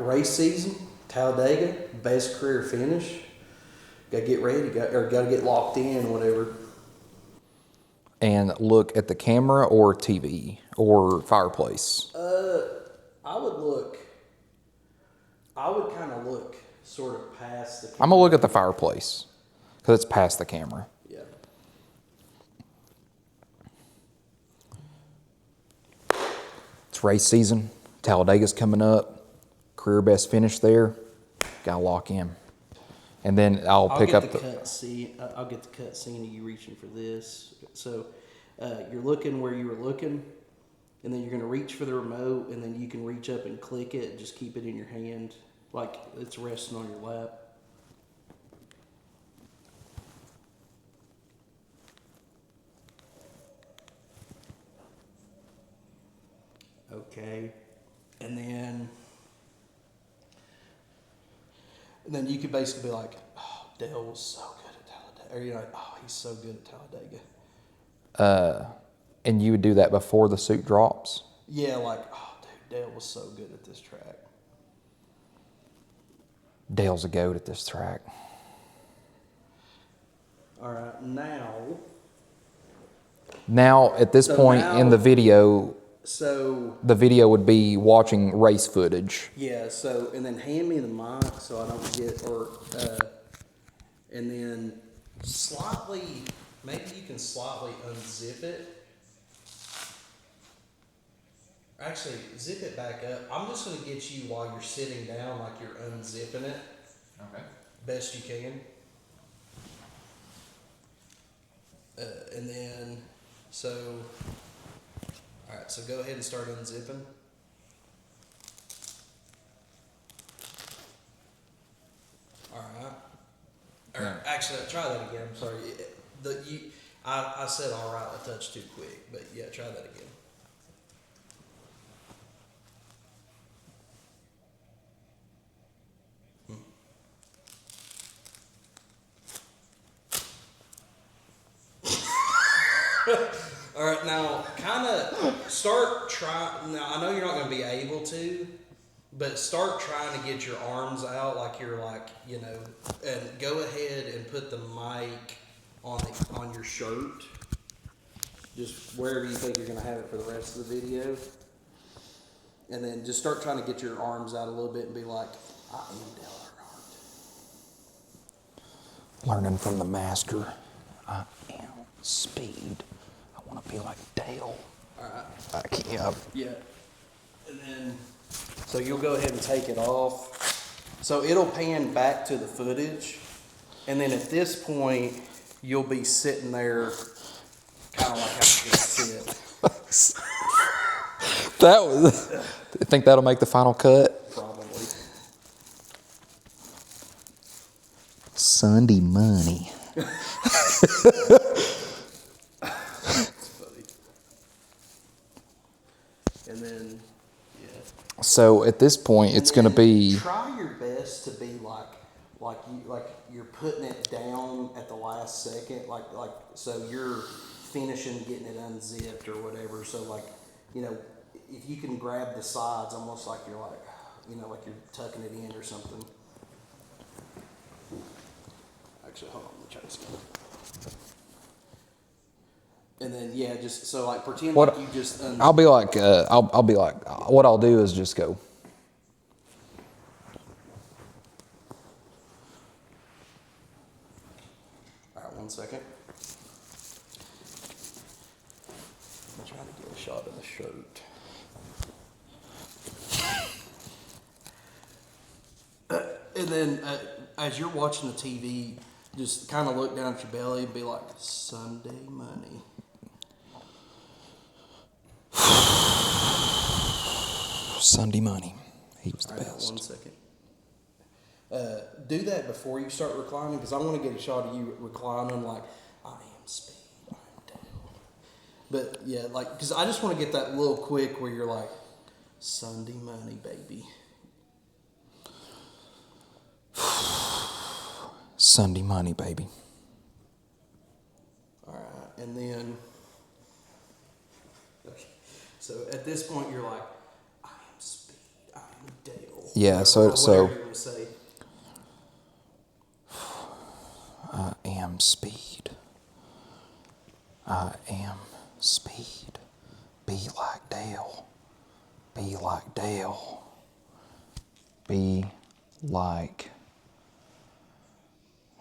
race season, Talladega, best career finish. Got to get ready, got to get locked in, whatever. And look at the camera or TV or fireplace? I would kind of look sort of past the camera. I'm going to look at the fireplace because it's past the camera. Yeah. It's race season. Talladega's coming up. Career best finish there. Got to lock in. And then I'll pick up the cut scene. I'll get the cut scene of you reaching for this. So you're looking where you were looking, and then you're going to reach for the remote, and then you can reach up and click it and just keep it in your hand like it's resting on your lap. Okay. And then you could basically be like, oh, Dale was so good at Talladega. Or you're like, oh, he's so good at Talladega. and you would do that before the suit drops? Yeah, like, oh, dude, Dale was so good at this track. Dale's a goat at this track. All right, Now, at this point in the video, the video would be watching race footage. Yeah, so, and then hand me the mic so I don't get, and then maybe you can slightly unzip it. Actually, zip it back up. I'm just going to get you while you're sitting down, like you're unzipping it. Okay. Best you can. And then, all right, so go ahead and start unzipping. All right. Actually, try that again. I'm sorry. I said all right a touch too quick, but yeah, try that again. All right, now kind of start trying. Now I know you're not going to be able to, but start trying to get your arms out like you're like, and go ahead and put the mic on your shirt, just wherever you think you're going to have it for the rest of the video, and then just start trying to get your arms out a little bit and be like, I am Dale Earnhardt. Learning from the master. I am speed. I want to be like Dale. All right. I can't. Yeah. And then, so you'll go ahead and take it off. So it'll pan back to the footage. And then at this point, you'll be sitting there kind of like how you sit. You think that'll make the final cut? Probably. Sunday money. And then, yeah. So at this point, it's going to be. Try your best to be like you're putting it down at the last second, like so you're finishing getting it unzipped or whatever. So like, if you can grab the sides, almost like you're like, like you're tucking it in or something. Actually, hold on, let me try this again. And then just so like pretend like you just. I'll be like what I'll do is just go. All right, 1 second. I'm trying to get a shot of the shirt. And then as you're watching the TV, just kind of look down at your belly and be like, Sunday money. Sunday money. He was the best. 1 second. Do that before you start reclining, because I want to get a shot of you reclining like, I am speed, I am Dale. But yeah, like, because I just want to get that little quick where you're like, Sunday money, baby. Sunday money, baby. All right, and then, okay. So at this point, you're like, I am speed, I am Dale. Yeah, Or so whatever you want to say. I am speed. I am speed. Be like Dale. Be like Dale. Be like...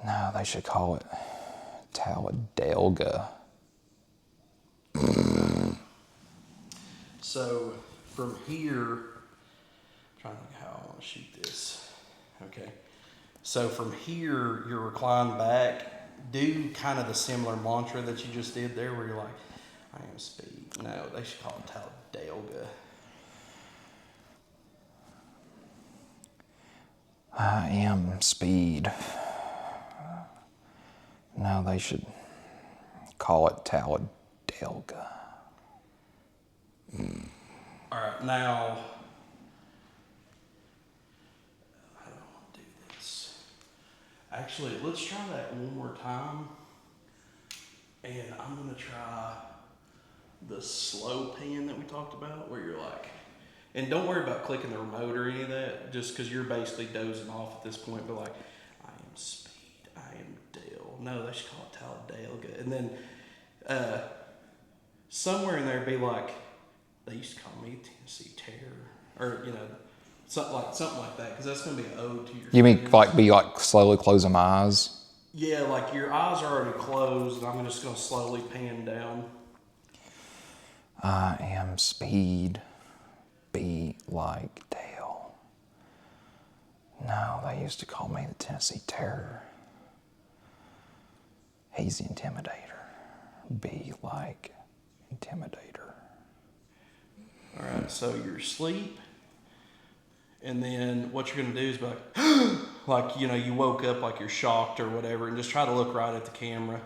No, they should call it Talladega. So from here, I'm trying to think how I want to shoot this. Okay. So from here, you're reclined back. Do kind of the similar mantra that you just did there, where you're like, I am speed. No, they should call it Talladega. I am speed. No, they should call it Talladega. All right, now, how do I want to do this? Actually, let's try that one more time. And I'm going to try the slow pan that we talked about, where you're like, and don't worry about clicking the remote or any of that, just because you're basically dozing off at this point, but like, I am speed, I am Dale. No, they should call it Talladega. And then somewhere in there be like, they used to call me Tennessee Terror, or something like that, because that's going to be an ode to your You mean friends. like be like slowly closing my eyes? Yeah, like your eyes are already closed, and I'm just going to slowly pan down. I am speed. Be like Dale. No, they used to call me the Tennessee Terror. He's the Intimidator. Be like Intimidator. All right, so you're asleep, and then what you're going to do is be like, like, you woke up like you're shocked or whatever, and just try to look right at the camera.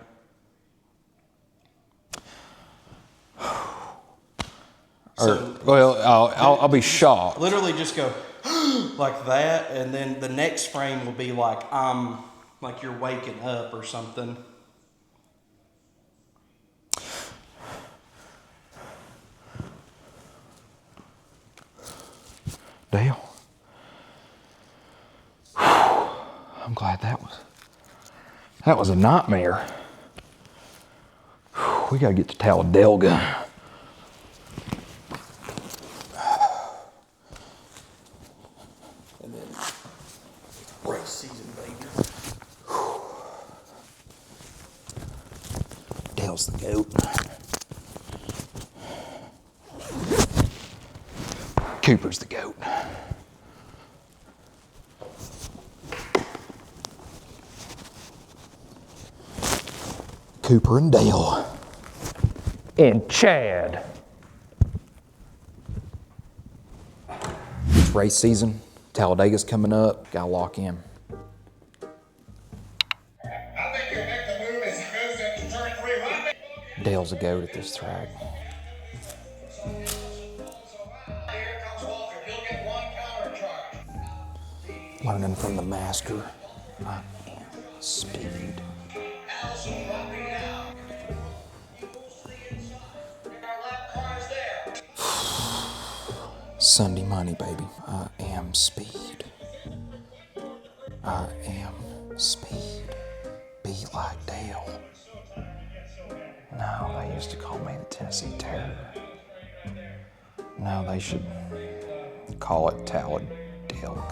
I'll be shocked. Literally just go like that, and then the next frame will be like like you're waking up or something. Dale. I'm glad that was a nightmare. We gotta get to Talladega. And then race season, baby. Dale's the goat. Cooper's the goat. Cooper and Dale. And Chad. It's race season. Talladega's coming up. Gotta lock in. I think you'll make the move as he goes into turn 3 right. Dale's a goat at this track. Here comes Walker. He'll get 1 counter charge. Learning from the master. I am speed. Allison dropping down. He moves to the inside. And our lap car is there. Sunday money, baby. I am speed. I am speed. Be like Dale. No, they used to call me the Tennessee Terror. No, they should call it Talladega.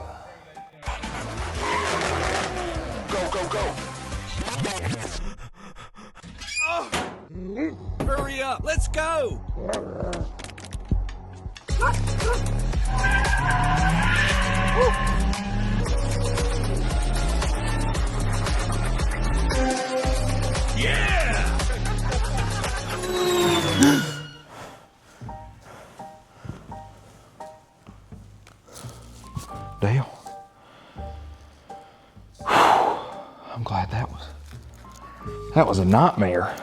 Go, go, go. Hurry up, let's go! Yeah! Dale. I'm glad that was a nightmare.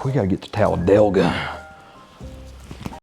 We gotta get to Talladega.